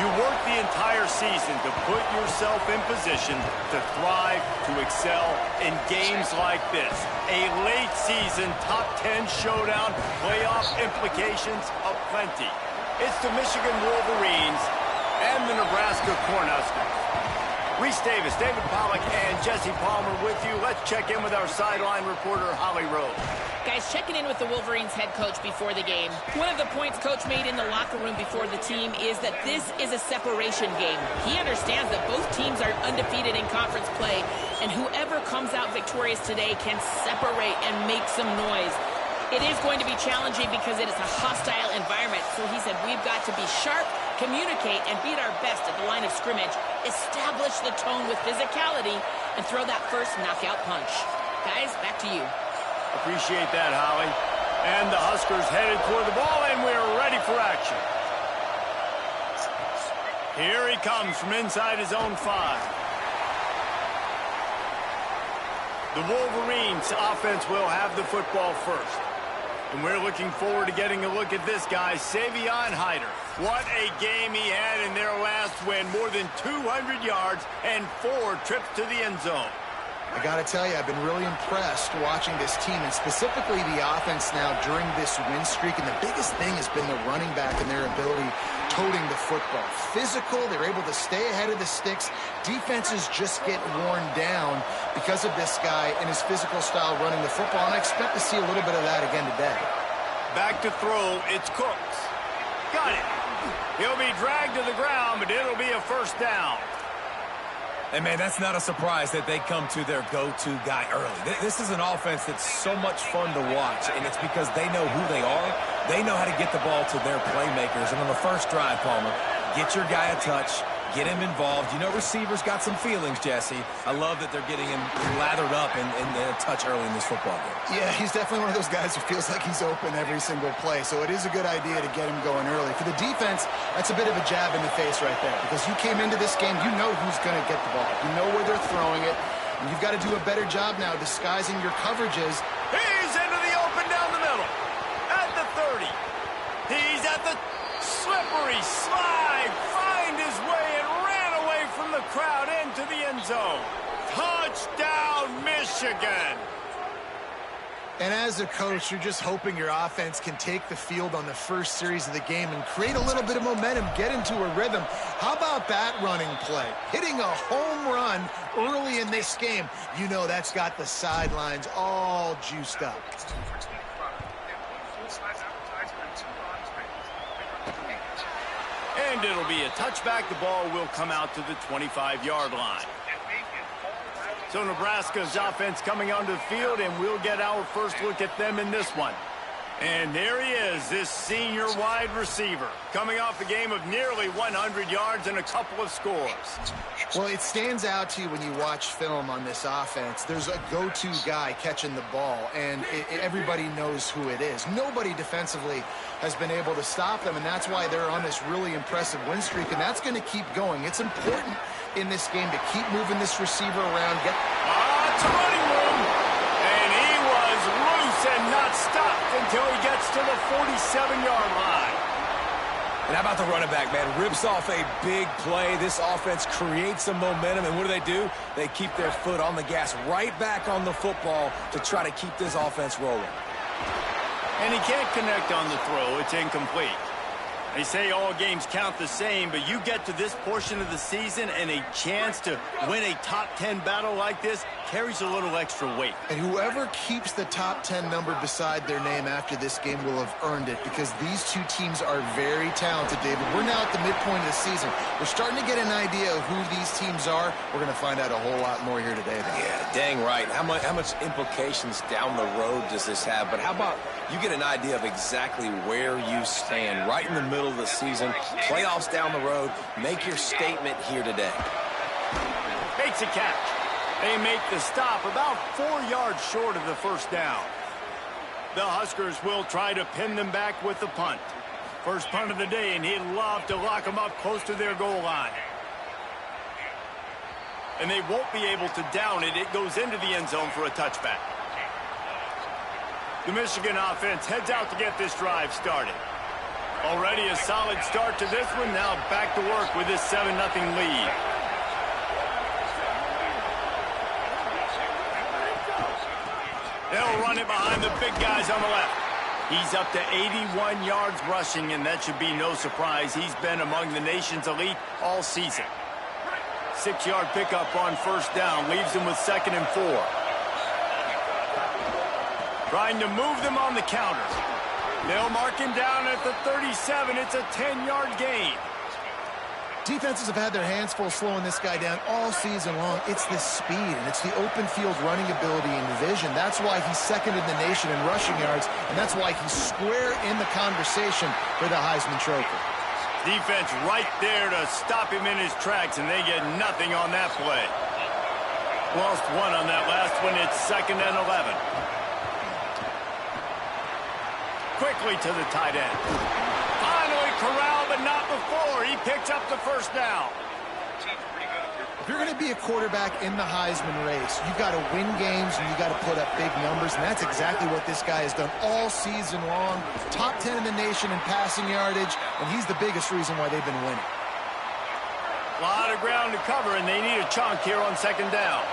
You work the entire season to put yourself in position to thrive, to excel in games like this. A late season top 10 showdown, playoff implications aplenty. It's the Michigan Wolverines and the Nebraska Cornhuskers. Reese Davis, David Pollack, and Jesse Palmer with you. Let's check in with our sideline reporter, Holly Rose. Guys, checking in with the Wolverines head coach before the game. One of the points coach made in the locker room before the team is that this is a separation game. He understands that both teams are undefeated in conference play, and whoever comes out victorious today can separate and make some noise. It is going to be challenging because it is a hostile environment, so he said we've got to be sharp, communicate, and beat our best at the line of scrimmage, establish the tone with physicality, and throw that first knockout punch. Guys, back to you. Appreciate that, Holly. And the Huskers headed toward the ball, and we're ready for action. Here he comes from inside his own 5. The Wolverines offense will have the football first. And we're looking forward to getting a look at this guy, Savion Hyder. What a game he had in their last win. More than 200 yards and 4 trips to the end zone. I got to tell you, I've been really impressed watching this team, and specifically the offense now during this win streak. And the biggest thing has been the running back and their ability toting the football. Physical, they're able to stay ahead of the sticks. Defenses just get worn down because of this guy and his physical style running the football, and I expect to see a little bit of that again today. Back to throw, it's Cooks. Got it. He'll be dragged to the ground, but it'll be a first down. And, man, that's not a surprise that they come to their go-to guy early. This is an offense that's so much fun to watch, and it's because they know who they are. They know how to get the ball to their playmakers. And on the first drive, Palmer, get your guy a touch, get him involved. You know receivers got some feelings, Jesse. I love that they're getting him lathered up and a touch early in this football game. Yeah, he's definitely one of those guys who feels like he's open every single play, so it is a good idea to get him going early. For the defense, that's a bit of a jab in the face right there, because you came into this game, you know who's going to get the ball. You know where they're throwing it, and you've got to do a better job now disguising your coverages. He's into the open down the middle. At the 30. He's at the slippery slide. Find his way and ran away from the crowd into the end zone. Touchdown, Michigan. And as a coach, you're just hoping your offense can take the field on the first series of the game and create a little bit of momentum, get into a rhythm. How about that running play? Hitting a home run early in this game. You know that's got the sidelines all juiced up. And it'll be a touchback. The ball will come out to the 25-yard line. So Nebraska's offense coming onto the field, and we'll get our first look at them in this one. And there he is, this senior wide receiver, coming off a game of nearly 100 yards and a couple of scores. Well, it stands out to you when you watch film on this offense. There's a go-to guy catching the ball, and everybody knows who it is. Nobody defensively has been able to stop them, and that's why they're on this really impressive win streak, and that's going to keep going. It's important in this game to keep moving this receiver around. It's a running room, and he was loose and not stopped until he gets to the 47-yard line. And how about the running back, man? Rips off a big play. This offense creates some momentum, and what do? They keep their foot on the gas, right back on the football to try to keep this offense rolling. And he can't connect on the throw. It's incomplete. They say all games count the same, but you get to this portion of the season and a chance to win a top 10 battle like this carries a little extra weight. And whoever keeps the top 10 number beside their name after this game will have earned it, because these two teams are very talented, David. We're now at the midpoint of the season. We're starting to get an idea of who these teams are. We're going to find out a whole lot more here today, though. Yeah, dang right. How much implications down the road does this have? But how about you get an idea of exactly where you stand right in the middle of the season, playoffs down the road, make your statement here today. Makes a catch. They make the stop about 4 yards short of the first down. The Huskers will try to pin them back with the punt. First punt of the day, and he'd love to lock them up close to their goal line. And they won't be able to down it. It goes into the end zone for a touchback. The Michigan offense heads out to get this drive started. Already a solid start to this one. Now back to work with this 7-0 lead. They'll run it behind the big guys on the left. He's up to 81 yards rushing, and that should be no surprise. He's been among the nation's elite all season. 6-yard pickup on first down. Leaves him with 2nd and 4. Trying to move them on the counter. They'll mark him down at the 37. It's a 10-yard gain. Defenses have had their hands full slowing this guy down all season long. It's the speed, and it's the open field running ability and vision. That's why he's 2nd in the nation in rushing yards, and that's why he's square in the conversation for the Heisman Trophy. Defense right there to stop him in his tracks, and they get nothing on that play. Lost one on that last one. It's 2nd and 11. Quickly to the tight end. Finally corralled, but not before. He picks up the first down. If you're going to be a quarterback in the Heisman race, you've got to win games and you've got to put up big numbers, and that's exactly what this guy has done all season long. Top 10 in the nation in passing yardage, and he's the biggest reason why they've been winning. A lot of ground to cover, and they need a chunk here on 2nd down.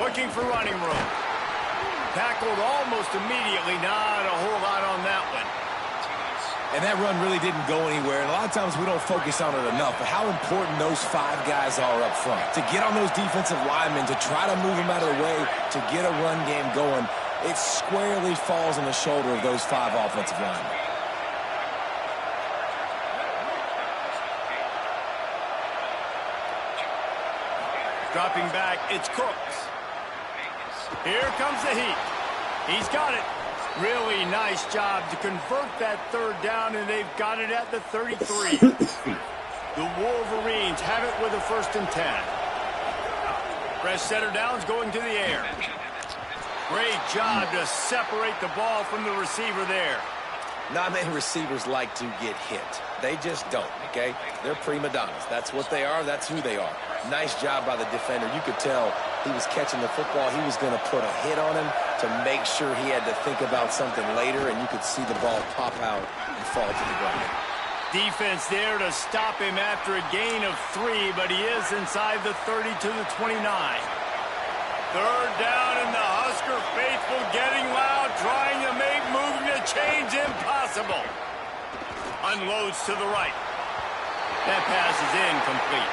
Looking for running room. Tackled almost immediately. Not a whole lot on that one. And that run really didn't go anywhere. And a lot of times we don't focus on it enough. But how important those 5 guys are up front. To get on those defensive linemen, to try to move them out of the way, to get a run game going, it squarely falls on the shoulder of those 5 offensive linemen. Dropping back, it's Cooks. Here comes the heat. He's got it. Really nice job to convert that 3rd down, and they've got it at the 33. The Wolverines have it with a 1st and 10. Fresh setter downs going to the air. Great job to separate the ball from the receiver there. Not many receivers like to get hit. They just don't, okay? They're prima donnas. That's what they are. That's who they are. Nice job by the defender. You could tell he was catching the football. He was going to put a hit on him to make sure he had to think about something later, and you could see the ball pop out and fall to the ground. Defense there to stop him after a gain of 3, but he is inside the 30 to the 29. 3rd down, and the Husker faithful getting loud, trying to make moving the chains impossible. Unloads to the right. That pass is incomplete.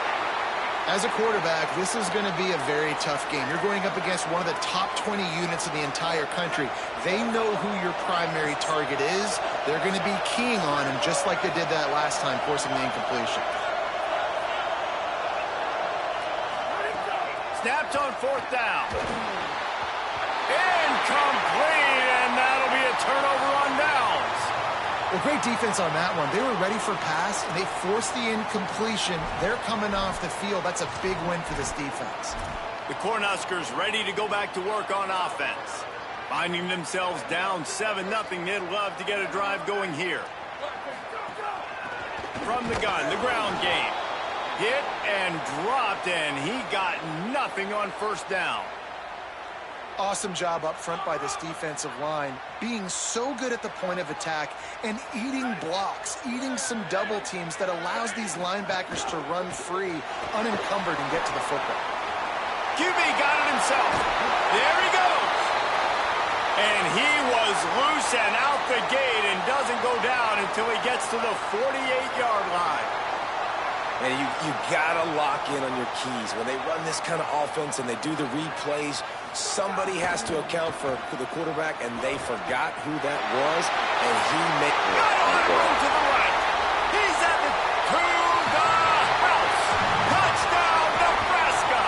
As a quarterback, this is going to be a very tough game. You're going up against one of the top 20 units in the entire country. They know who your primary target is. They're going to be keying on him just like they did that last time, forcing the incompletion. Snapped on 4th down. Incomplete, and that'll be a turnover on downs. Well, great defense on that one. They were ready for pass, and they forced the incompletion. They're coming off the field. That's a big win for this defense. The Cornhuskers ready to go back to work on offense. Finding themselves down 7-0, they'd love to get a drive going here. From the gun, the ground game. Hit and dropped, and he got nothing on 1st down. Awesome job up front by this defensive line, being so good at the point of attack and eating blocks, eating some double teams that allows these linebackers to run free, unencumbered, and get to the football. QB got it himself. There he goes. And he was loose and out the gate and doesn't go down until he gets to the 48-yard line. And you got to lock in on your keys. When they run this kind of offense and they do the replays, somebody has to account for the quarterback, and they forgot who that was, and he made it. Got a lot of room to the right. He's at the house. Touchdown, Nebraska.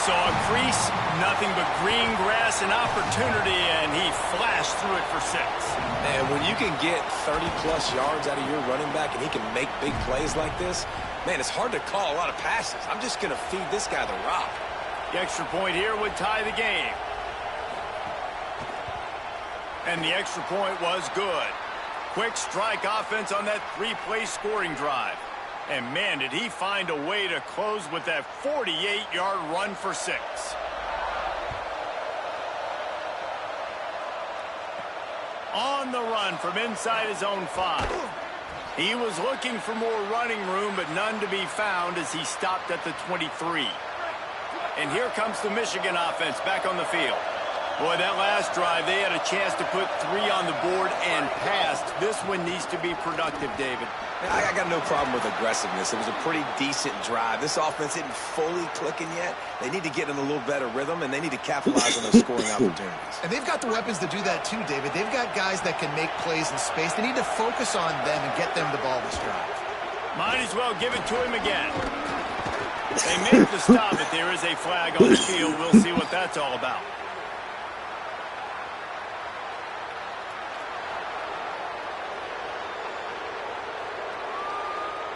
Saw a crease, nothing but green grass and opportunity, and he flashed through it for 6. And when you can get 30-plus yards out of your running back and he can make big plays like this, man, it's hard to call a lot of passes. I'm just going to feed this guy the rock. The extra point here would tie the game. And the extra point was good. Quick strike offense on that 3-play scoring drive. And, man, did he find a way to close with that 48-yard run for 6. On the run from inside his own 5. He was looking for more running room, but none to be found as he stopped at the 23. And here comes the Michigan offense back on the field. Boy, that last drive, they had a chance to put 3 on the board and passed. This one needs to be productive, David. I got no problem with aggressiveness. It was a pretty decent drive. This offense isn't fully clicking yet. They need to get in a little better rhythm, and they need to capitalize on those scoring opportunities. And they've got the weapons to do that too, David. They've got guys that can make plays in space. They need to focus on them and get them the ball this drive. Might as well give it to him again. They make the stop, but there is a flag on the field. We'll see what that's all about.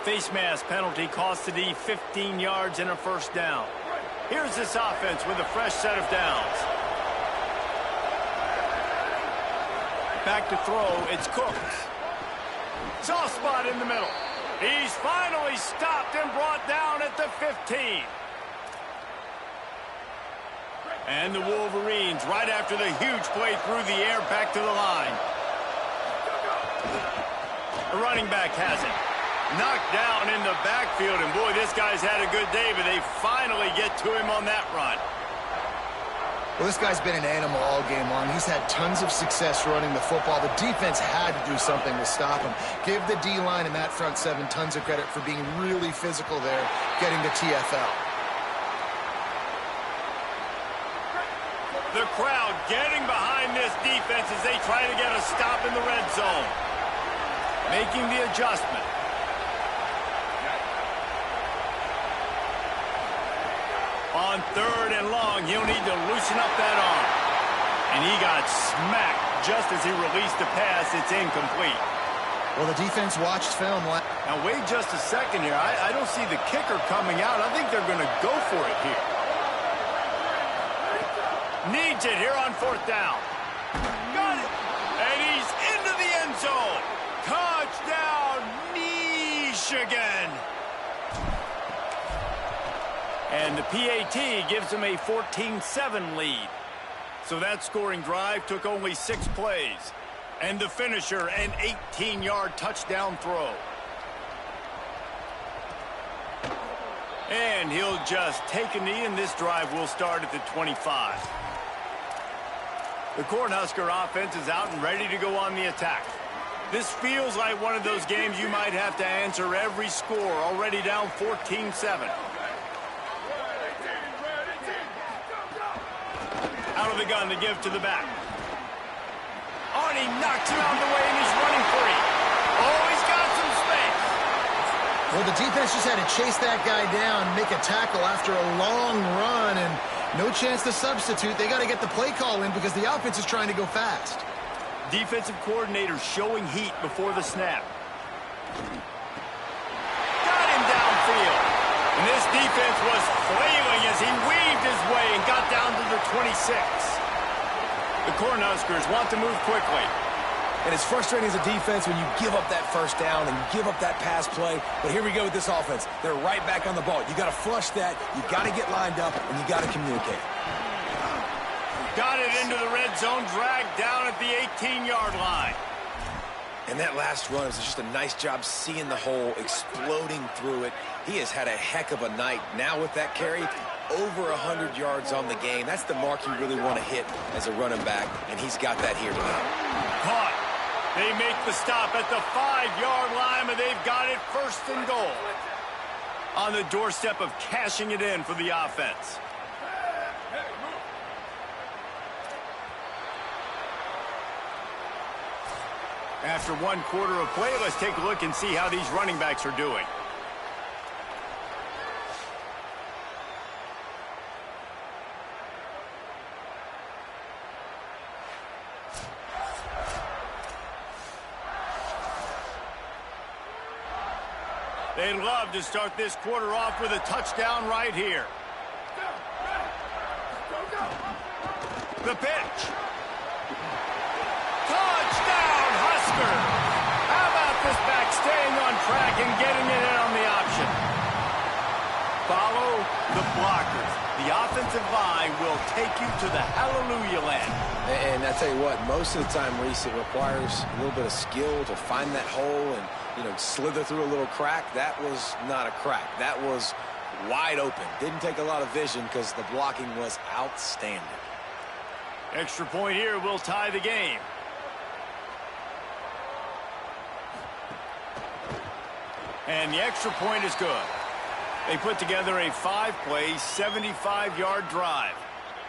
Face mask penalty cost the D 15 yards and a first down. Here's this offense with a fresh set of downs. Back to throw, it's Cooks. Soft spot in the middle. He's finally stopped and brought down at the 15. And the Wolverines, right after the huge play through the air, back to the line. The running back has it. Knocked down in the backfield, and boy, this guy's had a good day, but they finally get to him on that run. Well, this guy's been an animal all game long. He's had tons of success running the football. The defense had to do something to stop him. Give the D-line and that front 7 tons of credit for being really physical there, getting the TFL. The crowd getting behind this defense as they try to get a stop in the red zone. Making the adjustment. On 3rd and long, he'll need to loosen up that arm. And he got smacked just as he released the pass. It's incomplete. Well, the defense watched film. Now, wait just a second here. I don't see the kicker coming out. I think they're going to go for it here. Needs it here on 4th down. Got it. And he's into the end zone. Touchdown, Michigan. And the PAT gives them a 14-7 lead. So that scoring drive took only 6 plays. And the finisher, an 18-yard touchdown throw. And he'll just take a knee, and this drive will start at the 25. The Cornhusker offense is out and ready to go on the attack. This feels like one of those games you might have to answer every score, already down 14-7. Out of the gun to give to the back. Oh, and he knocks him out of the way, and he's running free. Oh, he's got some space. Well, the defense just had to chase that guy down, make a tackle after a long run, and no chance to substitute. They got to get the play call in because the offense is trying to go fast. Defensive coordinator showing heat before the snap. Got him downfield. And this defense was flailing as he weaved his way and got down to the 26. The Cornhuskers want to move quickly. And it's frustrating as a defense when you give up that first down and you give up that pass play. But here we go with this offense. They're right back on the ball. You got to flush that. You got to get lined up, and you got to communicate. Got it into the red zone, dragged down at the 18-yard line. And that last run was just a nice job seeing the hole, exploding through it. He has had a heck of a night. Now with that carry, over 100 yards on the game. That's the mark you really want to hit as a running back, and he's got that here tonight. Caught. They make the stop at the 5-yard line, and they've got it 1st and goal. On the doorstep of cashing it in for the offense. After 1 quarter of play, let's take a look and see how these running backs are doing. They'd love to start this quarter off with a touchdown right here. The pitch. Touchdown, Husker. How about this back staying on track and getting it in on the option? Follow the blockers. The offensive line will take you to the hallelujah land. And I tell you what, most of the time, Reese, it requires a little bit of skill to find that hole and, slither through a little crack. That was not a crack. That was wide open. Didn't take a lot of vision because the blocking was outstanding. Extra point here will tie the game. And the extra point is good. They put together a 5-play, 75-yard drive.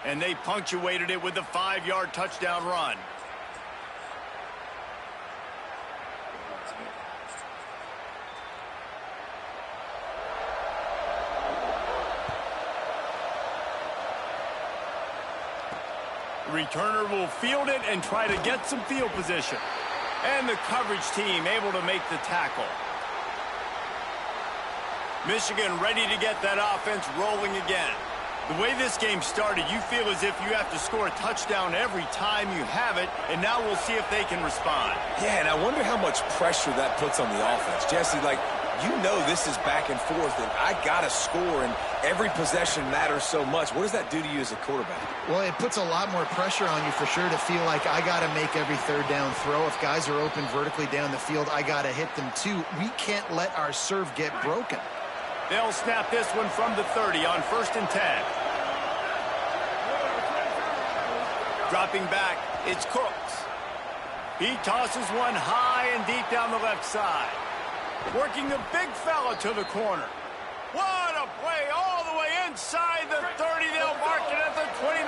And they punctuated it with a 5-yard touchdown run. The returner will field it and try to get some field position. And the coverage team able to make the tackle. Michigan ready to get that offense rolling again. The way this game started, you feel as if you have to score a touchdown every time you have it, and now we'll see if they can respond. Yeah, and I wonder how much pressure that puts on the offense. Jesse, this is back and forth, and I got to score, and every possession matters so much. What does that do to you as a quarterback? Well, it puts a lot more pressure on you for sure to feel like I got to make every third down throw. If guys are open vertically down the field, I got to hit them too. We can't let our serve get broken. They'll snap this one from the 30 on 1st and 10. Dropping back, it's Cooks. He tosses one high and deep down the left side. Working the big fella to the corner. What a play all the way inside the 30. They'll mark it at the 29.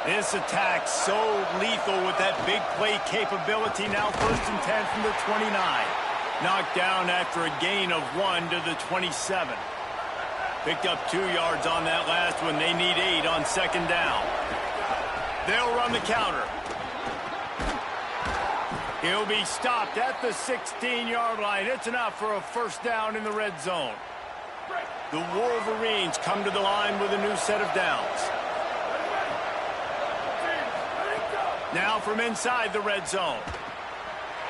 This attack so lethal with that big play capability. Now 1st and 10 from the 29. Knocked down after a gain of 1 to the 27. Picked up 2 yards on that last one. They need 8 on 2nd down. They'll run the counter. He'll be stopped at the 16-yard line. It's enough for a 1st down in the red zone. The Wolverines come to the line with a new set of downs. Now from inside the red zone.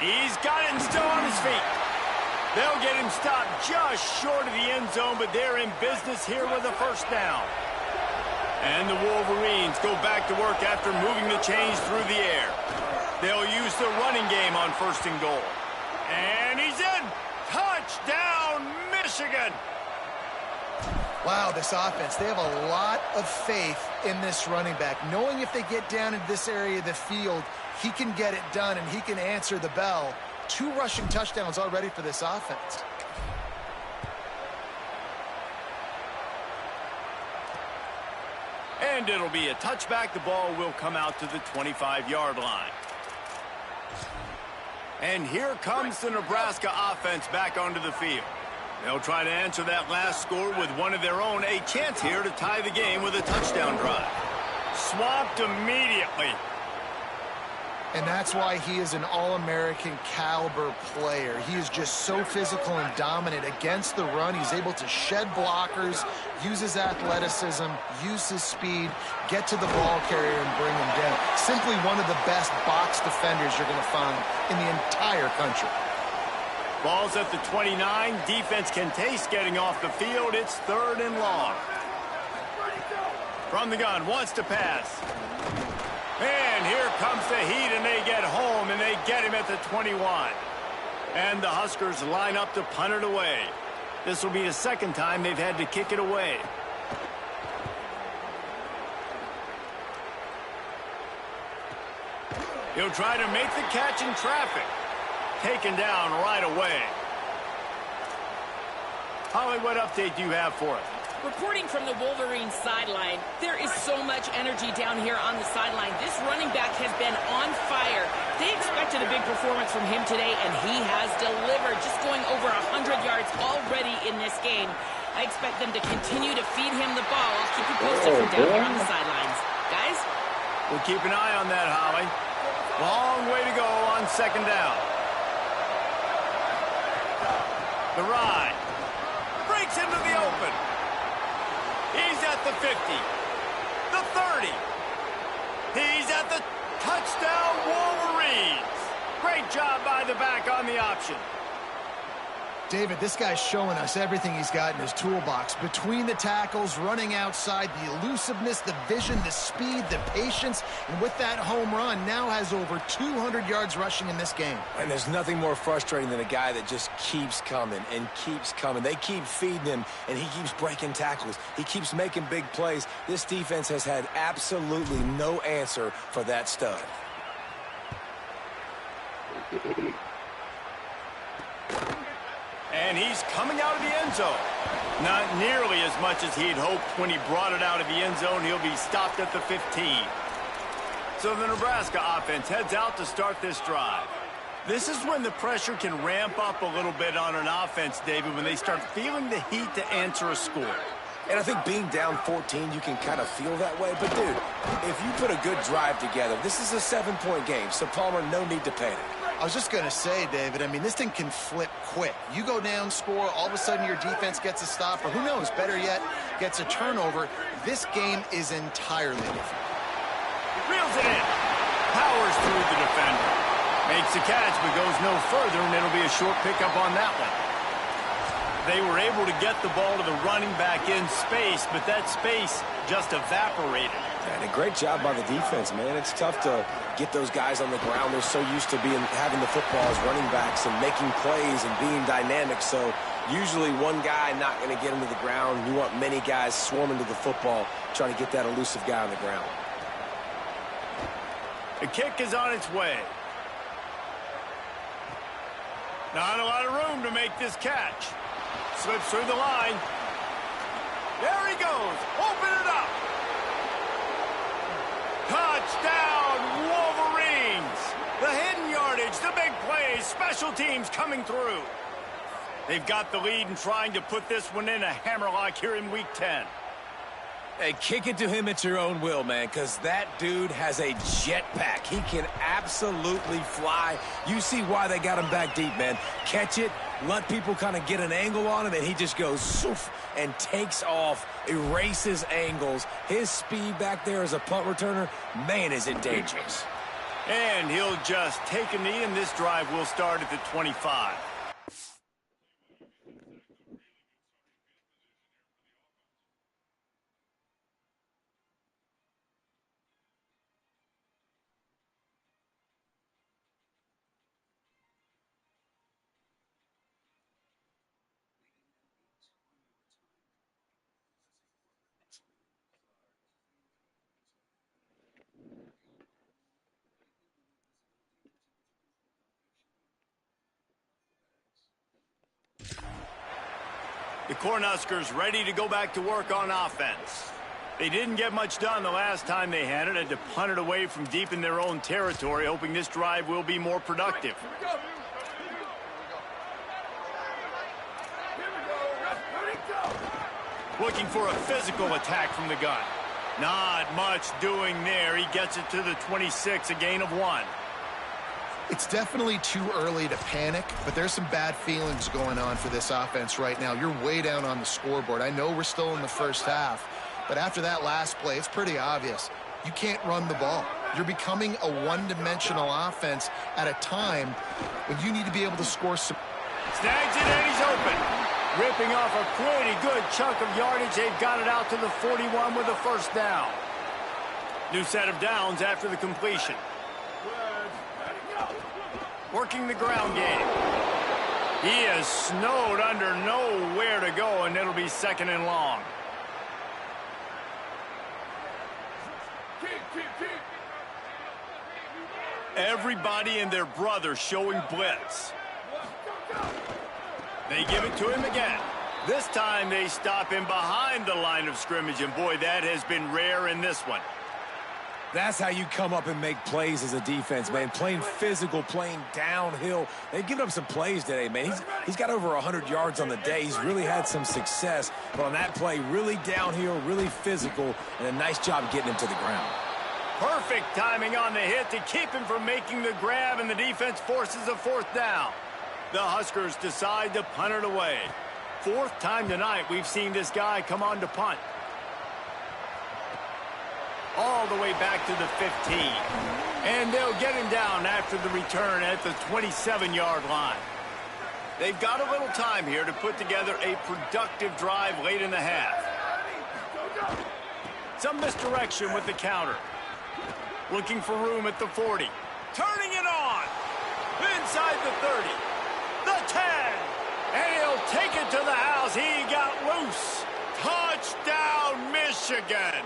He's got it and still on his feet. They'll get him stopped just short of the end zone, but they're in business here with a 1st down. And the Wolverines go back to work after moving the chains through the air. They'll use the running game on 1st and goal. And he's in. Touchdown, Michigan. Wow, this offense, they have a lot of faith in this running back. Knowing if they get down in this area of the field, he can get it done and he can answer the bell. 2 rushing touchdowns already for this offense. And it'll be a touchback. The ball will come out to the 25-yard line. And here comes the Nebraska offense back onto the field. They'll try to answer that last score with one of their own. A chance here to tie the game with a touchdown drive. Swamped immediately. And that's why he is an All-American caliber player. He is just so physical and dominant against the run. He's able to shed blockers, use his athleticism, use his speed, get to the ball carrier and bring him down. Simply one of the best box defenders you're going to find in the entire country. Ball's at the 29. Defense can taste getting off the field. It's 3rd and long. From the gun, wants to pass. And here comes the heat, and they get home, and they get him at the 21. And the Huskers line up to punt it away. This will be the 2nd time they've had to kick it away. He'll try to make the catch in traffic. Taken down right away. Holly, what update do you have for us? Reporting from the Wolverines sideline, there is so much energy down here on the sideline. This running back has been on fire. They expected a big performance from him today, and he has delivered, just going over 100 yards already in this game. I expect them to continue to feed him the ball. I'll keep you posted from down here on the sidelines. Guys? We'll keep an eye on that, Holly. Long way to go on 2nd down. The ride. Breaks into the open. He's at the 50, the 30. He's at the touchdown, Wolverines. Great job by the back on the option. David, this guy's showing us everything he's got in his toolbox. Between the tackles, running outside, the elusiveness, the vision, the speed, the patience, and with that home run, now has over 200 yards rushing in this game. And there's nothing more frustrating than a guy that just keeps coming and keeps coming. They keep feeding him, and he keeps breaking tackles. He keeps making big plays. This defense has had absolutely no answer for that stud. And he's coming out of the end zone. Not nearly as much as he'd hoped when he brought it out of the end zone. He'll be stopped at the 15. So the Nebraska offense heads out to start this drive. This is when the pressure can ramp up a little bit on an offense, David, when they start feeling the heat to answer a score. And I think being down 14, you can kind of feel that way. But, dude, if you put a good drive together, this is a 7-point game. So, Palmer, no need to panic. I was just going to say, David, I mean, this thing can flip quick. You go down, score, all of a sudden your defense gets a stop, or who knows, better yet, gets a turnover. This game is entirely different. Reels it in. Powers through the defender. Makes the catch, but goes no further, and it'll be a short pickup on that one. They were able to get the ball to the running back in space, but that space just evaporated. And a great job by the defense, man. It's tough to get those guys on the ground. They're so used to having the football as running backs and making plays and being dynamic. So usually one guy not going to get him to the ground. You want many guys swarming to the football, trying to get that elusive guy on the ground. The kick is on its way. Not a lot of room to make this catch. Slips through the line. There he goes. Open it up. Touchdown, Wolverines. The hidden yardage, the big plays, special teams coming through. They've got the lead and trying to put this one in a hammerlock here in Week 10. Hey, kick it to him at your own will, man, because that dude has a jetpack. He can absolutely fly. You see why they got him back deep, man. Catch it, let people kind of get an angle on him, and he just goes soof and takes off, erases angles. His speed back there as a punt returner, man, is it dangerous. And he'll just take a knee, and this drive will start at the 25. The Cornhuskers ready to go back to work on offense. They didn't get much done the last time they had it. Had to punt it away from deep in their own territory, hoping this drive will be more productive. Looking for a physical attack from the gun. Not much doing there. He gets it to the 26, a gain of 1. It's definitely too early to panic, but there's some bad feelings going on for this offense right now. You're way down on the scoreboard. I know we're still in the first half, but after that last play, it's pretty obvious. You can't run the ball. You're becoming a one-dimensional offense at a time when you need to be able to score some. Snags it and he's open. Ripping off a pretty good chunk of yardage. They've got it out to the 41 with a first down. New set of downs after the completion. Working the ground game. He is snowed under nowhere to go, and it'll be second and long. Everybody and their brother showing blitz. They give it to him again. This time they stop him behind the line of scrimmage, and boy, that has been rare in this one. That's how you come up and make plays as a defense, man. Playing physical, playing downhill. They've given up some plays today, man. He's got over 100 yards on the day. He's really had some success. But on that play, really downhill, really physical, and a nice job getting him to the ground. Perfect timing on the hit to keep him from making the grab, and the defense forces a fourth down. The Huskers decide to punt it away. Fourth time tonight we've seen this guy come on to punt. All the way back to the 15. And they'll get him down after the return at the 27-yard line. They've got a little time here to put together a productive drive late in the half. Some misdirection with the counter. Looking for room at the 40. Turning it on. Inside the 30. The 10. And he'll take it to the house. He got loose. Touchdown, Michigan.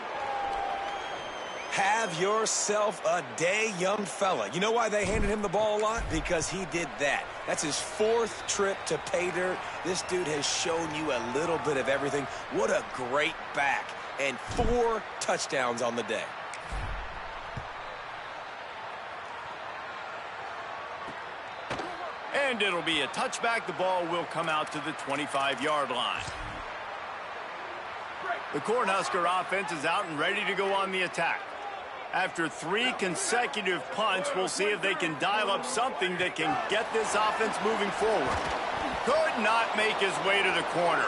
Have yourself a day, young fella. You know why they handed him the ball a lot? Because he did that. That's his 4th trip to pay dirt. This dude has shown you a little bit of everything. What a great back. And 4 touchdowns on the day. And it'll be a touchback. The ball will come out to the 25-yard line. The Cornhusker offense is out and ready to go on the attack. After 3 consecutive punts, we'll see if they can dial up something that can get this offense moving forward. Could not make his way to the corner.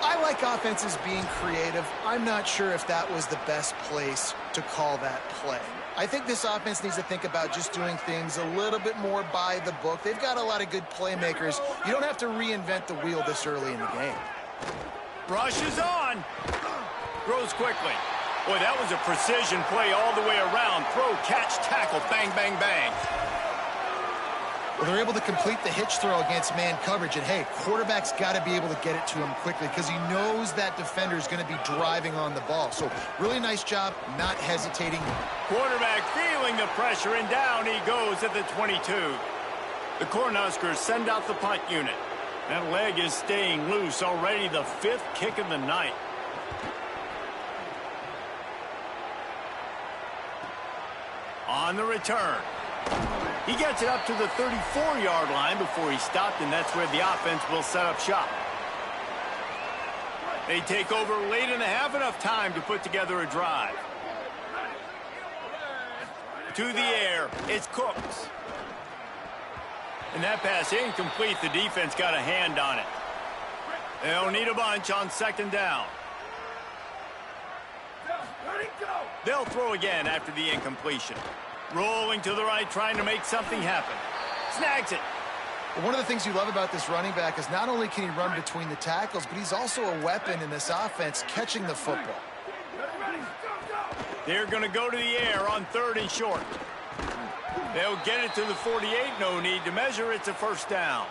I like offenses being creative. I'm not sure if that was the best place to call that play. I think this offense needs to think about just doing things a little bit more by the book. They've got a lot of good playmakers. You don't have to reinvent the wheel this early in the game. Rush is on. Throws quickly. Boy, that was a precision play all the way around. Throw, catch, tackle, bang, bang, bang. Well, they're able to complete the hitch throw against man coverage. And, hey, quarterback's got to be able to get it to him quickly because he knows that defender is going to be driving on the ball. So, really nice job, not hesitating. Quarterback feeling the pressure, and down he goes at the 22. The Cornhuskers send out the punt unit. That leg is staying loose. Already the 5th kick of the night. On the return. He gets it up to the 34-yard line before he stopped, and that's where the offense will set up shop. They take over late in the half, enough time to put together a drive. To the air, it's Cooks. And that pass incomplete. The defense got a hand on it. They'll need a bunch on 2nd down. They'll throw again after the incompletion. Rolling to the right, trying to make something happen. Snags it. Well, one of the things you love about this running back is not only can he run between the tackles, but he's also a weapon in this offense, catching the football. They're going to go to the air on 3rd and short. They'll get it to the 48. No need to measure. It's a 1st down.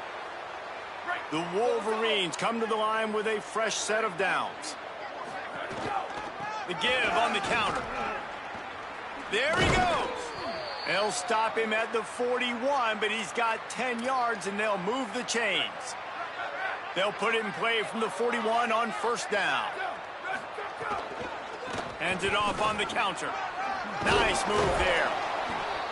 The Wolverines come to the line with a fresh set of downs. The give on the counter. There he goes. They'll stop him at the 41, but he's got 10 yards, and they'll move the chains. They'll put it in play from the 41 on 1st down. Hands it off on the counter. Nice move there.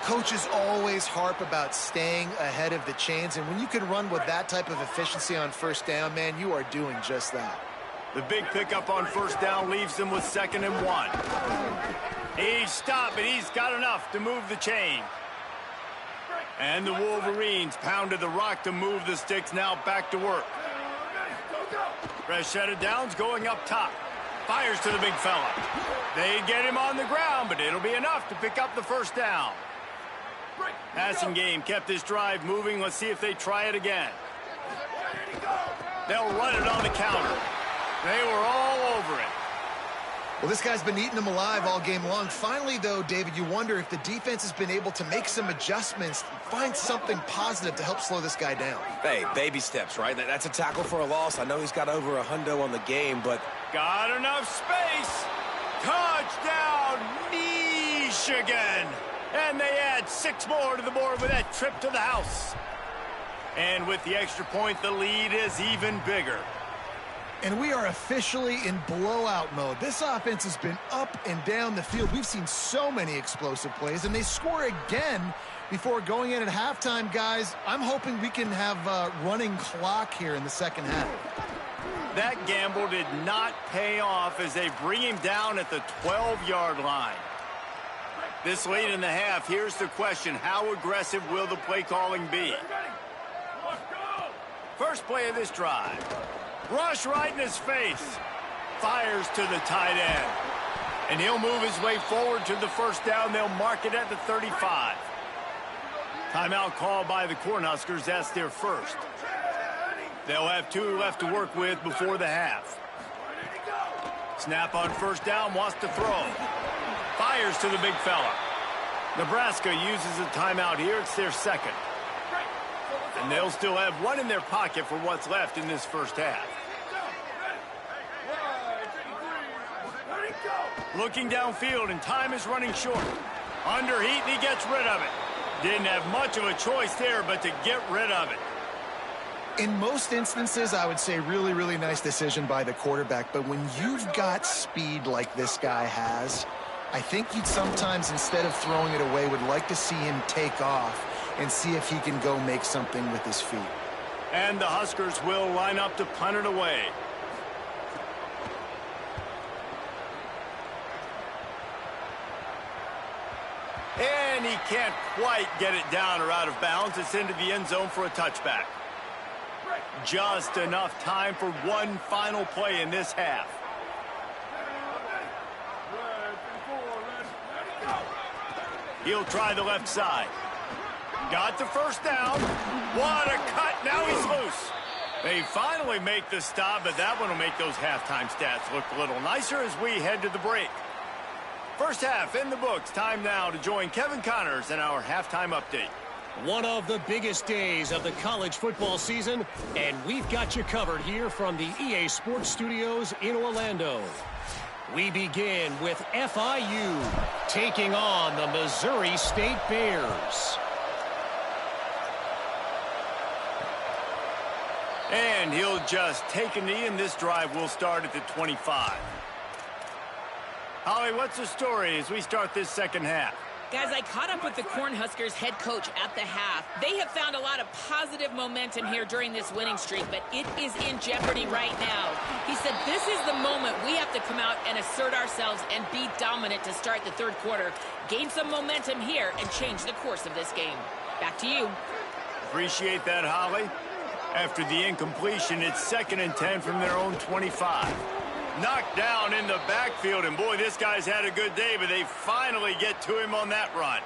Coaches always harp about staying ahead of the chains, and when you can run with that type of efficiency on 1st down, man, you are doing just that. The big pickup on 1st down leaves them with 2nd and 1. He's stopped, but he's got enough to move the chain. And the Wolverines pounded the rock to move the sticks, now back to work. Fresh set of downs going up top. Fires to the big fella. They get him on the ground, but it'll be enough to pick up the 1st down. Passing game kept this drive moving. Let's see if they try it again. They'll run it on the counter. They were all over it. Well, this guy's been eating them alive all game long. Finally, though, David, you wonder if the defense has been able to make some adjustments, find something positive to help slow this guy down. Hey, baby steps, right? That's a tackle for a loss. I know he's got over $100 on the game, but... Got enough space. Touchdown, Michigan. And they add 6 more to the board with that trip to the house. And with the extra point, the lead is even bigger. And we are officially in blowout mode. This offense has been up and down the field. We've seen so many explosive plays, and they score again before going in at halftime, guys. I'm hoping we can have a running clock here in the 2nd half. That gamble did not pay off as they bring him down at the 12-yard line. This late in the half, here's the question. How aggressive will the play calling be? First play of this drive. Rush right in his face. Fires to the tight end. And he'll move his way forward to the 1st down. They'll mark it at the 35. Timeout called by the Cornhuskers. That's their first. They'll have 2 left to work with before the half. Snap on first down, wants to throw. Fires to the big fella. Nebraska uses a timeout here. It's their second. And they'll still have 1 in their pocket for what's left in this first half. Looking downfield, and time is running short. Under heat, and he gets rid of it. Didn't have much of a choice there, but to get rid of it. In most instances, I would say really, really nice decision by the quarterback. But when you've got speed like this guy has, I think you'd sometimes, instead of throwing it away, would like to see him take off and see if he can go make something with his feet. And the Huskers will line up to punt it away. And he can't quite get it down or out of bounds. It's into the end zone for a touchback. Just enough time for one final play in this half. He'll try the left side. Got the first down. What a cut. Now he's loose. They finally make the stop, but that one will make those halftime stats look a little nicer as we head to the break. First half in the books. Time now to join Kevin Connors in our halftime update. One of the biggest days of the college football season, and we've got you covered here from the EA Sports Studios in Orlando. We begin with FIU taking on the Missouri State Bears. And he'll just take a knee, and this drive will start at the 25. Holly, what's the story as we start this second half? Guys, I caught up with the Cornhuskers head coach at the half. They have found a lot of positive momentum here during this winning streak, but it is in jeopardy right now. He said this is the moment we have to come out and assert ourselves and be dominant to start the third quarter, gain some momentum here, and change the course of this game. Back to you. Appreciate that, Holly. After the incompletion, it's 2nd and 10 from their own 25. Knocked down in the backfield, and boy, this guy's had a good day, but they finally get to him on that run.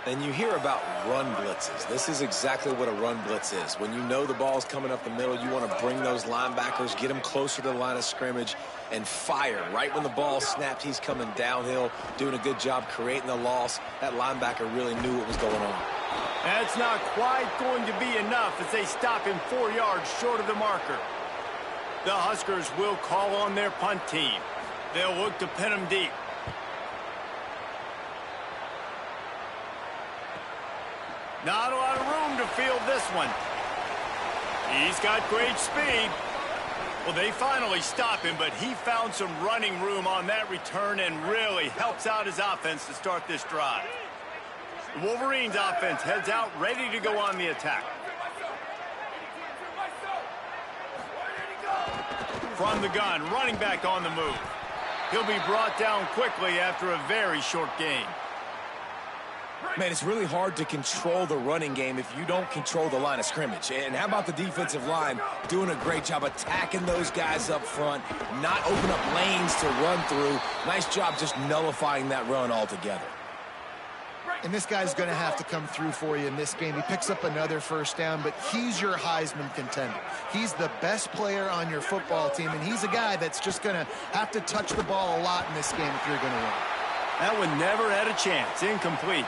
And you hear about run blitzes. This is exactly what a run blitz is. When you know the ball's coming up the middle, you want to bring those linebackers, get them closer to the line of scrimmage, and fire. Right when the ball snapped, he's coming downhill, doing a good job creating the loss. That linebacker really knew what was going on. That's not quite going to be enough as they stop him 4 yards short of the marker. The Huskers will call on their punt team. They'll look to pin him deep. Not a lot of room to field this one. He's got great speed. Well, they finally stop him, but he found some running room on that return and really helps out his offense to start this drive. The Wolverines offense heads out ready to go on the attack. From the gun, running back on the move. He'll be brought down quickly after a very short gain. Man, it's really hard to control the running game if you don't control the line of scrimmage. And how about the defensive line doing a great job attacking those guys up front, not open up lanes to run through. Nice job just nullifying that run altogether. And this guy's going to have to come through for you in this game. He picks up another first down, but he's your Heisman contender. He's the best player on your football team, and he's a guy that's just going to have to touch the ball a lot in this game if you're going to win. That one never had a chance. Incomplete.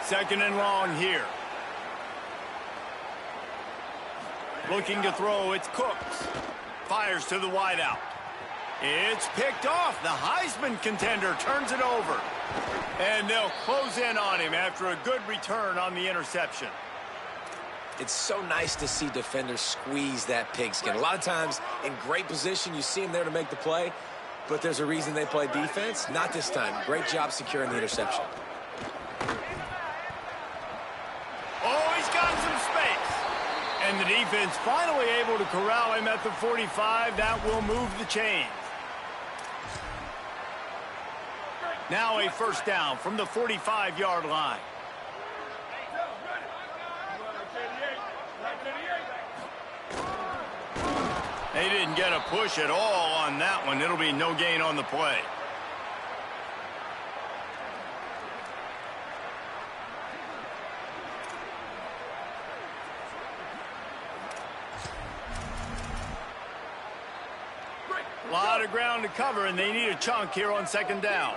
2nd and long here. Looking to throw, it's Cooks. Fires to the wideout. It's picked off. The Heisman contender turns it over. And they'll close in on him after a good return on the interception. It's so nice to see defenders squeeze that pigskin. A lot of times in great position, you see them there to make the play, but there's a reason they play defense. Not this time. Great job securing the interception. Oh, he's got some space. And the defense finally able to corral him at the 45. That will move the chains. Now a first down from the 45-yard line. They didn't get a push at all on that one. It'll be no gain on the play. A lot of ground to cover, and they need a chunk here on second down.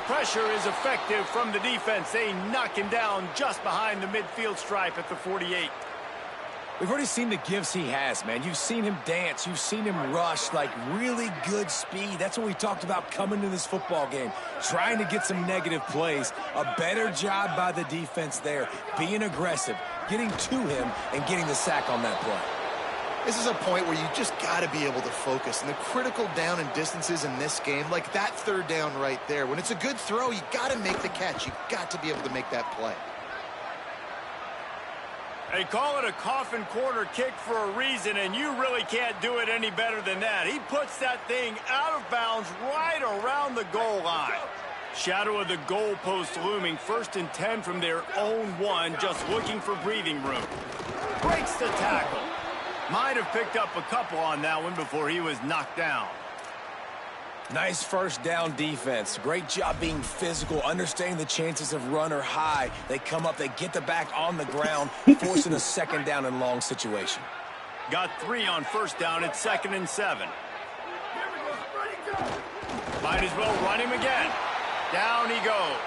Pressure is effective from the defense. They knock him down just behind the midfield stripe at the 48. We've already seen the gifts he has, man. You've seen him dance. You've seen him rush, like really good speed. That's what we talked about coming to this football game, trying to get some negative plays. A better job by the defense there, being aggressive, getting to him, and getting the sack on that play. This is a point where you just got to be able to focus. And the critical down and distances in this game, like that third down right there, when it's a good throw, you got to make the catch. You got to be able to make that play. They call it a coffin corner kick for a reason, and you really can't do it any better than that. He puts that thing out of bounds right around the goal line. Shadow of the goalpost looming, 1st and 10 from their own 1, just looking for breathing room. Breaks the tackle. Might have picked up a couple on that one before he was knocked down. Nice first down defense. Great job being physical, understanding the chances of run are high. They come up, they get the back on the ground, forcing a second down and long situation. Got 3 on first down. It's 2nd and 7. Might as well run him again. Down he goes.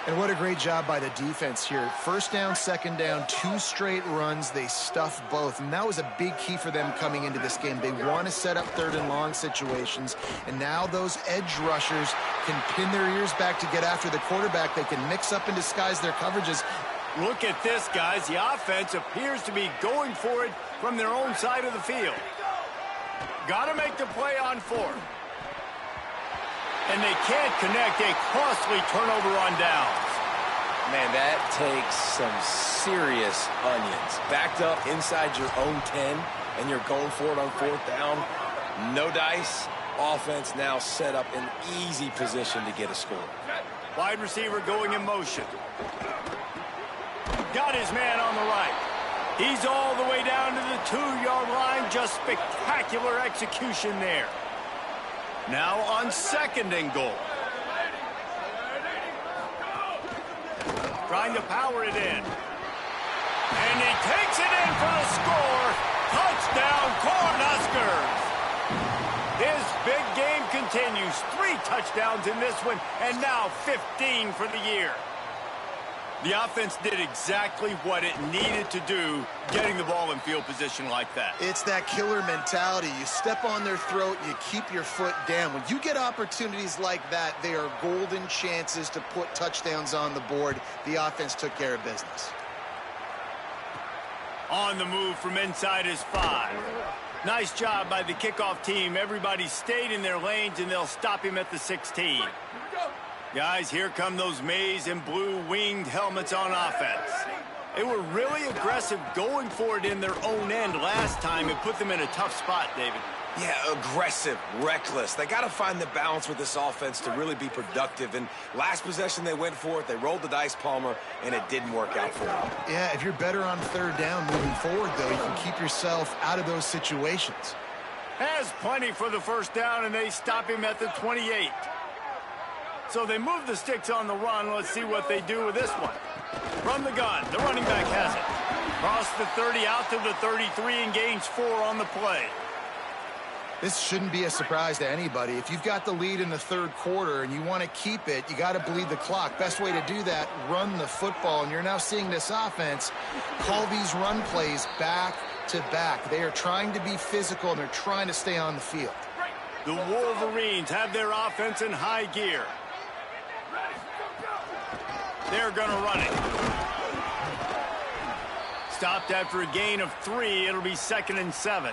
And what a great job by the defense here. First down, second down, 2 straight runs. They stuffed both. And that was a big key for them coming into this game. They want to set up 3rd and long situations. And now those edge rushers can pin their ears back to get after the quarterback. They can mix up and disguise their coverages. Look at this, guys. The offense appears to be going for it from their own side of the field. Got to make the play on 4th. And they can't connect. A costly turnover on downs. Man, that takes some serious onions. Backed up inside your own 10, and you're going for it on 4th down. No dice. Offense now set up in easy position to get a score. Wide receiver going in motion. Got his man on the right. He's all the way down to the 2-yard line. Just spectacular execution there. Now on 2nd and goal. Trying to power it in. And he takes it in for the score. Touchdown, Cornhuskers. His big game continues. 3 touchdowns in this one, and now 15 for the year. The offense did exactly what it needed to do, getting the ball in field position like that. It's that killer mentality. You step on their throat, you keep your foot down. When you get opportunities like that, they are golden chances to put touchdowns on the board. The offense took care of business. On the move from inside his 5. Nice job by the kickoff team. Everybody stayed in their lanes, and they'll stop him at the 16. Guys, here come those maize and blue winged helmets on offense. They were really aggressive going for it in their own end last time. It put them in a tough spot, David. Yeah, aggressive, reckless. They got to find the balance with this offense to really be productive. And last possession, they went for it. They rolled the dice, Palmer, and it didn't work out for them. Yeah, if you're better on 3rd down moving forward, though, you can keep yourself out of those situations. Has plenty for the first down, and they stop him at the 28. So they move the sticks on the run. Let's see what they do with this one. From the gun, the running back has it. Cross the 30 out to the 33 and gains 4 on the play. This shouldn't be a surprise to anybody. If you've got the lead in the 3rd quarter and you want to keep it, you got to bleed the clock. Best way to do that, run the football. And you're now seeing this offense call these run plays back to back. They are trying to be physical, and they're trying to stay on the field. The Wolverines have their offense in high gear. They're going to run it. Stopped after a gain of 3. It'll be 2nd and 7.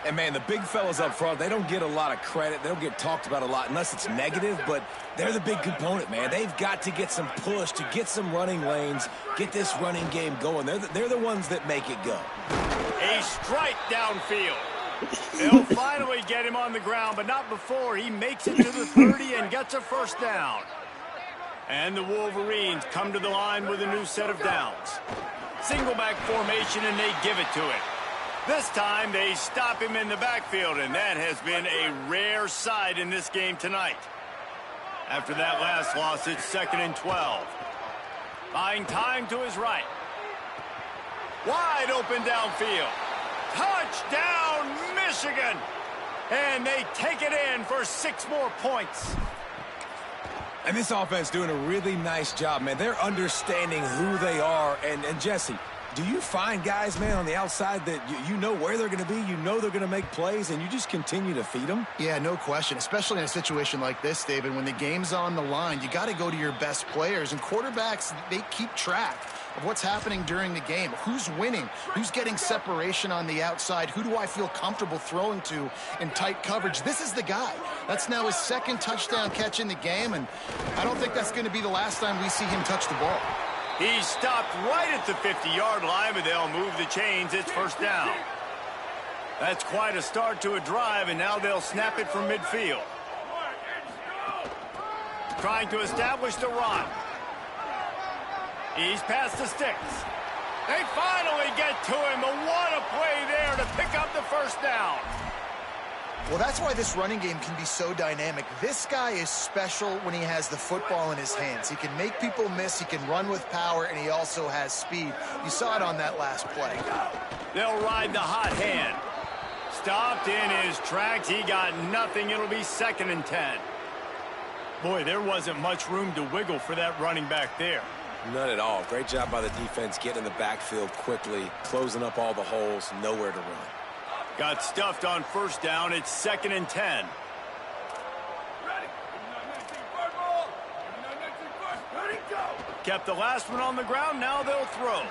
And, man, the big fellas up front, they don't get a lot of credit. They don't get talked about a lot unless it's negative, but they're the big component, man. They've got to get some push, to get some running lanes, get this running game going. They're the ones that make it go. A strike downfield. They'll finally get him on the ground, but not before he makes it to the 30 and gets a first down. And the Wolverines come to the line with a new set of downs. Single back formation, and they give it to him. This time they stop him in the backfield, and that has been a rare sight in this game tonight. After that last loss, it's 2nd and 12. Buying time to his right. Wide open downfield. Touchdown, Michigan! And they take it in for 6 more points. And this offense doing a really nice job, man. They're understanding who they are. And Jesse, do you find guys, man, on the outside that you know where they're going to be, you know they're going to make plays, and you just continue to feed them? Yeah, no question, especially in a situation like this, David. When the game's on the line, you got to go to your best players. And quarterbacks, they keep track of what's happening during the game. Who's winning? Who's getting separation on the outside? Who do I feel comfortable throwing to in tight coverage? This is the guy. That's now his 2nd touchdown catch in the game, and I don't think that's going to be the last time we see him touch the ball. He stopped right at the 50-yard line, but they'll move the chains. It's 1st down. That's quite a start to a drive, and now they'll snap it from midfield. Trying to establish the run. He's past the sticks. They finally get to him, but what a play there to pick up the 1st down. Well, that's why this running game can be so dynamic. This guy is special when he has the football in his hands. He can make people miss, he can run with power, and he also has speed. You saw it on that last play. They'll ride the hot hand. Stopped in his tracks. He got nothing. It'll be 2nd and 10. Boy, there wasn't much room to wiggle for that running back there. None at all. Great job by the defense getting in the backfield quickly, closing up all the holes, nowhere to run. Got stuffed on 1st down. It's 2nd and 10. Kept the last one on the ground. Now they'll throw.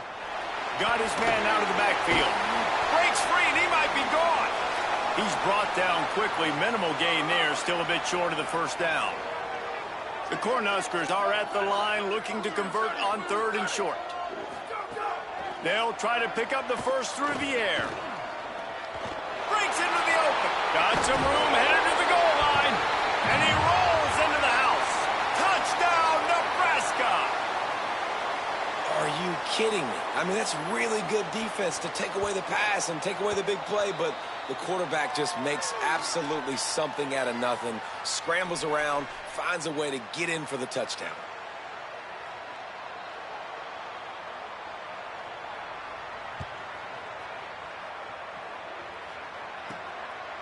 Got his man out of the backfield. Breaks free, and he might be gone. He's brought down quickly. Minimal gain there. Still a bit short of the 1st down. The Cornhuskers are at the line looking to convert on 3rd and short. They'll try to pick up the 1st through the air. Breaks into the open. Got some room, headed to the goal line. And he rolls into the house. Touchdown, Nebraska! Are you kidding me? I mean, that's really good defense to take away the pass and take away the big play, but the quarterback just makes absolutely something out of nothing, scrambles around, finds a way to get in for the touchdown.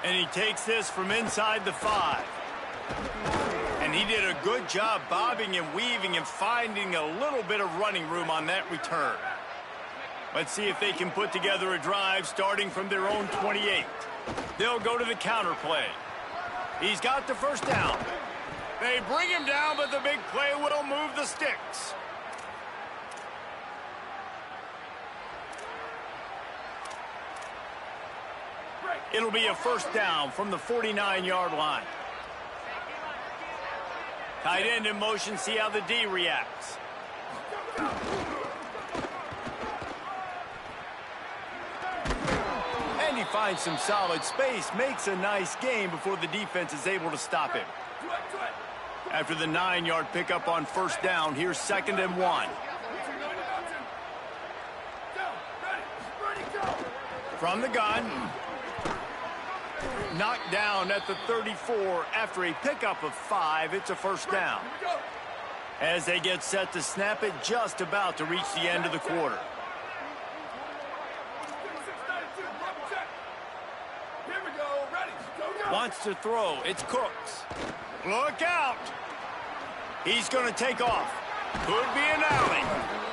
And he takes this from inside the 5. And he did a good job bobbing and weaving and finding a little bit of running room on that return. Let's see if they can put together a drive starting from their own 28. They'll go to the counter play. He's got the 1st down. They bring him down, but the big play will move the sticks. It'll be a 1st down from the 49-yard line. Tight end in motion, see how the D reacts. And he finds some solid space, makes a nice gain before the defense is able to stop him. After the 9-yard pickup on 1st down, here's 2nd and 1. From the gun. Knocked down at the 34 after a pickup of 5. It's a 1st down. As they get set to snap it, just about to reach the end of the quarter. Wants to throw. It's Cooks. Look out. He's going to take off. Could be an alley.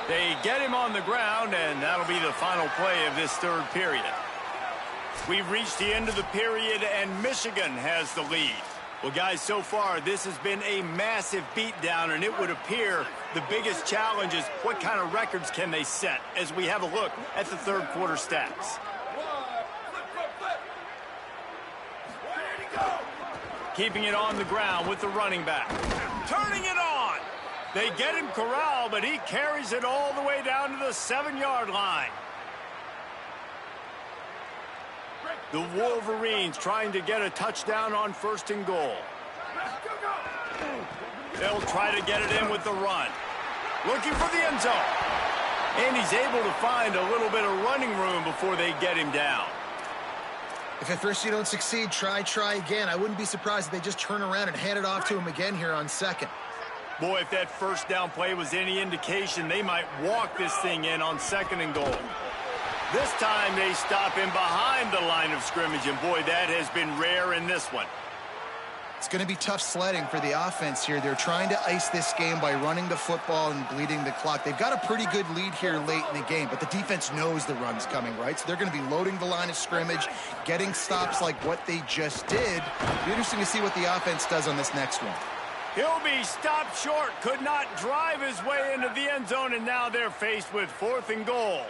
They get him on the ground, and that'll be the final play of this 3rd period. We've reached the end of the period, and Michigan has the lead. Well, guys, so far, this has been a massive beatdown, and it would appear the biggest challenge is what kind of records can they set as we have a look at the 3rd quarter stats. Keeping it on the ground with the running back. Turning it on. They get him corralled, but he carries it all the way down to the 7-yard line. The Wolverines trying to get a touchdown on 1st and goal. They'll try to get it in with the run. Looking for the end zone. And he's able to find a little bit of running room before they get him down. If at first you don't succeed, try again. I wouldn't be surprised if they just turn around and hand it off to him again here on 2nd. Boy, if that first down play was any indication, they might walk this thing in on 2nd and goal. This time they stop him behind the line of scrimmage, and boy, that has been rare in this one. It's going to be tough sledding for the offense here. They're trying to ice this game by running the football and bleeding the clock. They've got a pretty good lead here late in the game, but the defense knows the run's coming, right? So they're going to be loading the line of scrimmage, getting stops like what they just did. It'll be interesting to see what the offense does on this next one. He'll be stopped short, could not drive his way into the end zone, and now they're faced with 4th and goal.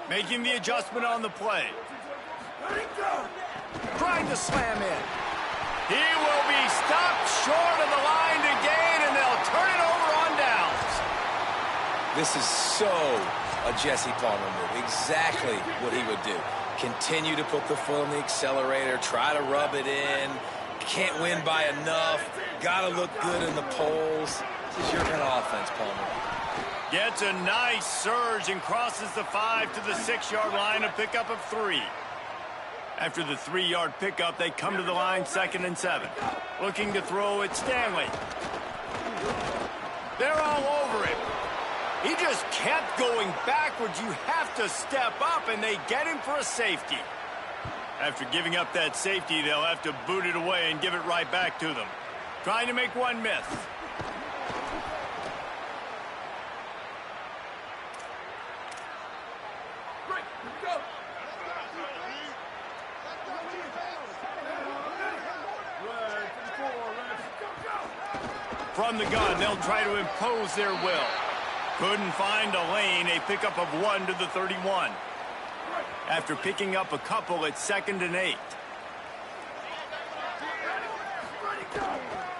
Making the adjustment on the play. Trying to slam in. He will be stopped short of the line to gain, and they'll turn it over on downs. This is so a Jesse Palmer move. Exactly what he would do. Continue to put the foot on the accelerator, try to rub it in. Can't win by enough. Got to look good in the polls. This is your kind of offense, Palmer. Gets a nice surge and crosses the 5 to the 6-yard line, a pickup of 3. After the 3-yard pickup, they come to the line 2nd and 7. Looking to throw at Stanley. They're all over him. He just kept going backwards. You have to step up, and they get him for a safety. After giving up that safety, they'll have to boot it away and give it right back to them. Trying to make one miss. From the gun, they'll try to impose their will. Couldn't find a lane, a pickup of 1 to the 31. After picking up a couple, it's 2nd and 8.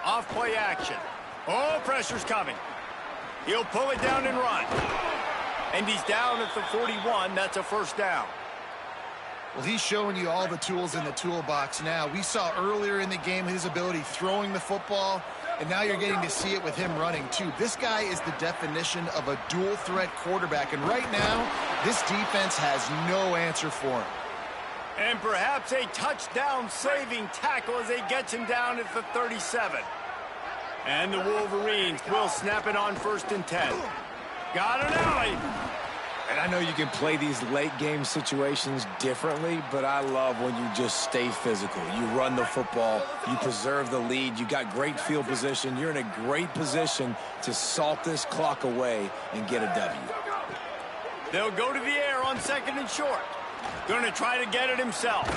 Off play action. Oh, pressure's coming. He'll pull it down and run. And he's down at the 41. That's a 1st down. Well, he's showing you all the tools in the toolbox now. We saw earlier in the game his ability throwing the football, and now you're getting to see it with him running, too. This guy is the definition of a dual-threat quarterback, and right now, this defense has no answer for him. And perhaps a touchdown-saving tackle as they get him down at the 37. And the Wolverines will snap it on 1st and 10. Got an alley. And I know you can play these late-game situations differently, but I love when you just stay physical. You run the football, you preserve the lead, you got great field position, you're in a great position to salt this clock away and get a W. They'll go to the air on 2nd and short. Going to try to get it himself.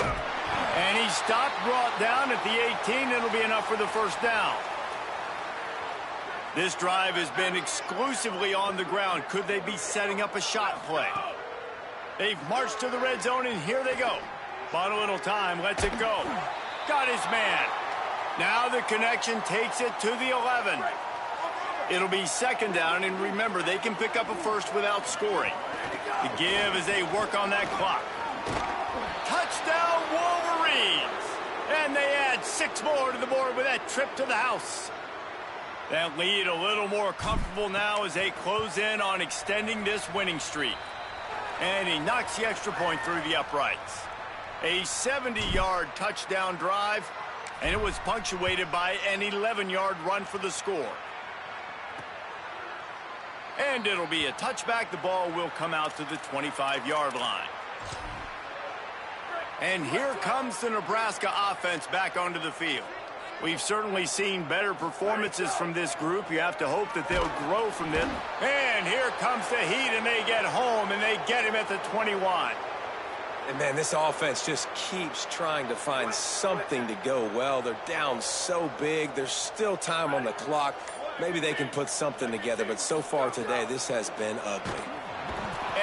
And he's stopped, brought down at the 18. It'll be enough for the 1st down. This drive has been exclusively on the ground. Could they be setting up a shot play? They've marched to the red zone, and here they go. Bought a little time, lets it go. Got his man. Now the connection takes it to the 11. It'll be 2nd down, and remember, they can pick up a 1st without scoring. The give as they work on that clock. Touchdown, Wolverines! And they add 6 more to the board with that trip to the house. That lead a little more comfortable now as they close in on extending this winning streak. And he knocks the extra point through the uprights. A 70-yard touchdown drive, and it was punctuated by an 11-yard run for the score. And it'll be a touchback. The ball will come out to the 25-yard line. And here comes the Nebraska offense back onto the field. We've certainly seen better performances from this group. You have to hope that they'll grow from this. And here comes the heat, and they get home, and they get him at the 21. And, man, this offense just keeps trying to find something to go well. They're down so big. There's still time on the clock. Maybe they can put something together, but so far today, this has been ugly.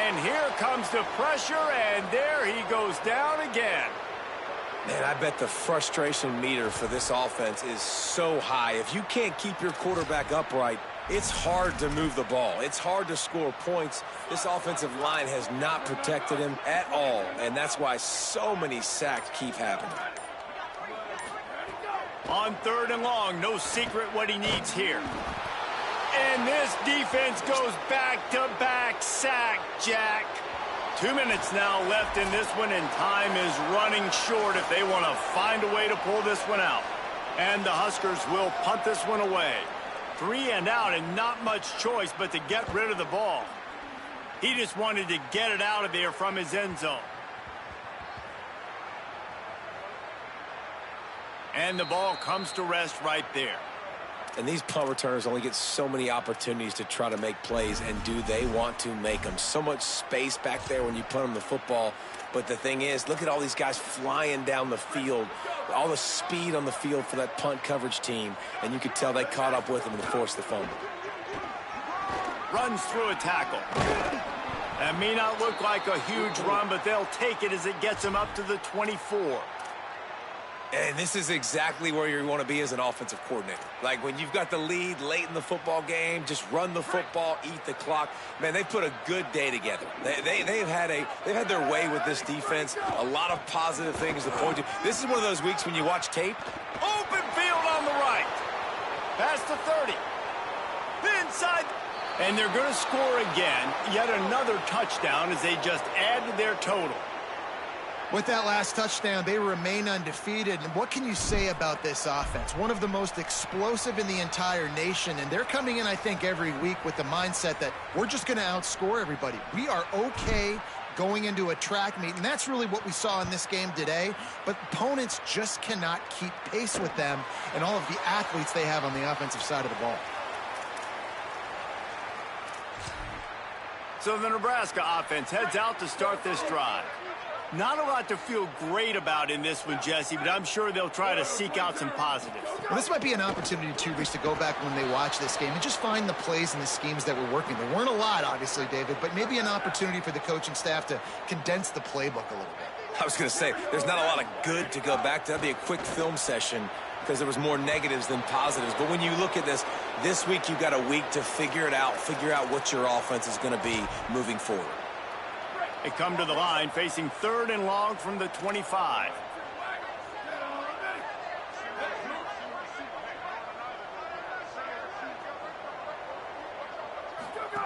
And here comes the pressure, and there he goes down again. Man, I bet the frustration meter for this offense is so high. If you can't keep your quarterback upright, it's hard to move the ball. It's hard to score points. This offensive line has not protected him at all, and that's why so many sacks keep happening. On 3rd and long, no secret what he needs here. And this defense goes back-to-back sack, Jack. 2 minutes now left in this one, and time is running short if they want to find a way to pull this one out. And the Huskers will punt this one away. 3 and out, and not much choice but to get rid of the ball. He just wanted to get it out of there from his end zone. And the ball comes to rest right there. And these punt returners only get so many opportunities to try to make plays, and do they want to make them? So much space back there when you punt them the football. But the thing is, look at all these guys flying down the field, all the speed on the field for that punt coverage team, and you could tell they caught up with them and forced the fumble. Runs through a tackle. That may not look like a huge run, but they'll take it as it gets them up to the 24. And this is exactly where you want to be as an offensive coordinator. Like when you've got the lead late in the football game, just run the football, eat the clock. Man, they've put a good day together. They've had their way with this defense. A lot of positive things to point to. This is one of those weeks when you watch tape. Open field on the right. Past the 30. Inside. And they're going to score again. Yet another touchdown as they just add to their total. With that last touchdown, they remain undefeated. And what can you say about this offense? One of the most explosive in the entire nation. And they're coming in, I think, every week with the mindset that we're just going to outscore everybody. We are okay going into a track meet. And that's really what we saw in this game today. But opponents just cannot keep pace with them and all of the athletes they have on the offensive side of the ball. So the Nebraska offense heads out to start this drive. Not a lot to feel great about in this one, Jesse, but I'm sure they'll try to seek out some positives. Well, this might be an opportunity, too, Reese, to go back when they watch this game and just find the plays and the schemes that were working. There weren't a lot, obviously, David, but maybe an opportunity for the coaching staff to condense the playbook a little bit. I was going to say, there's not a lot of good to go back to. That'd be a quick film session because there was more negatives than positives. But when you look at this week you've got a week to figure it out, figure out what your offense is going to be moving forward. They come to the line facing 3rd and long from the 25.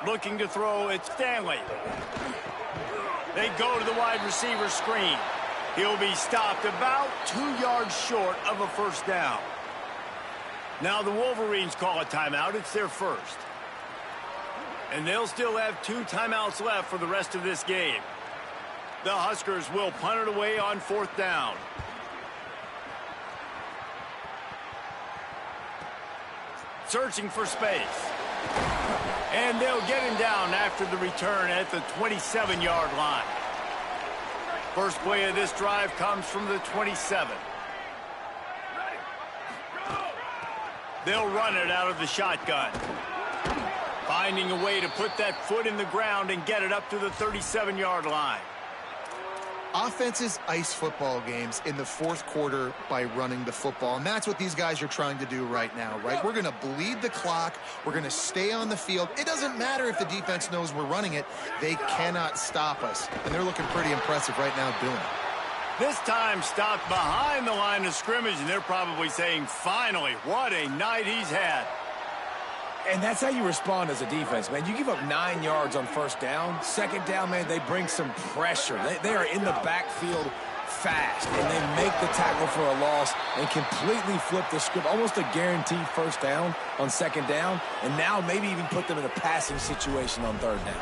Looking to throw, it's Stanley. They go to the wide receiver screen. He'll be stopped about 2 yards short of a first down. Now the Wolverines call a timeout. It's their first. And they'll still have 2 timeouts left for the rest of this game. The Huskers will punt it away on 4th down. Searching for space. And they'll get him down after the return at the 27-yard line. First play of this drive comes from the 27. They'll run it out of the shotgun. Finding a way to put that foot in the ground and get it up to the 37-yard line. Offenses ice football games in the 4th quarter by running the football, and that's what these guys are trying to do right now, right? We're going to bleed the clock. We're going to stay on the field. It doesn't matter if the defense knows we're running it. They cannot stop us, and they're looking pretty impressive right now doing it. This time stopped behind the line of scrimmage, and they're probably saying, finally, what a night he's had. And that's how you respond as a defense, man. You give up 9 yards on first down. Second down, man, they bring some pressure. They are in the backfield fast, and they make the tackle for a loss and completely flip the script. Almost a guaranteed first down on second down, and now maybe even put them in a passing situation on 3rd down.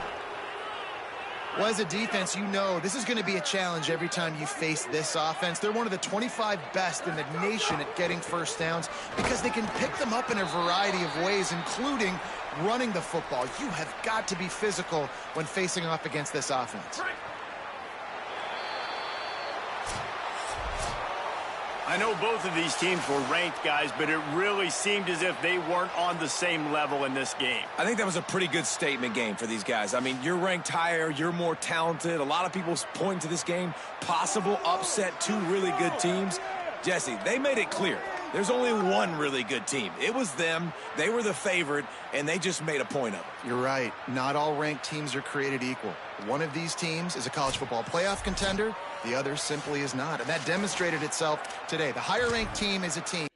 Well, as a defense, you know this is going to be a challenge every time you face this offense. They're one of the 25 best in the nation at getting first downs because they can pick them up in a variety of ways, including running the football. You have got to be physical when facing off against this offense. I know both of these teams were ranked, guys, but it really seemed as if they weren't on the same level in this game. I think that was a pretty good statement game for these guys. I mean, you're ranked higher, you're more talented. A lot of people point to this game, possible upset, 2 really good teams. Jesse, they made it clear. There's only one really good team. It was them. They were the favorite, and they just made a point of it. You're right. Not all ranked teams are created equal. One of these teams is a college football playoff contender. The other simply is not. And that demonstrated itself today. The higher ranked team is a team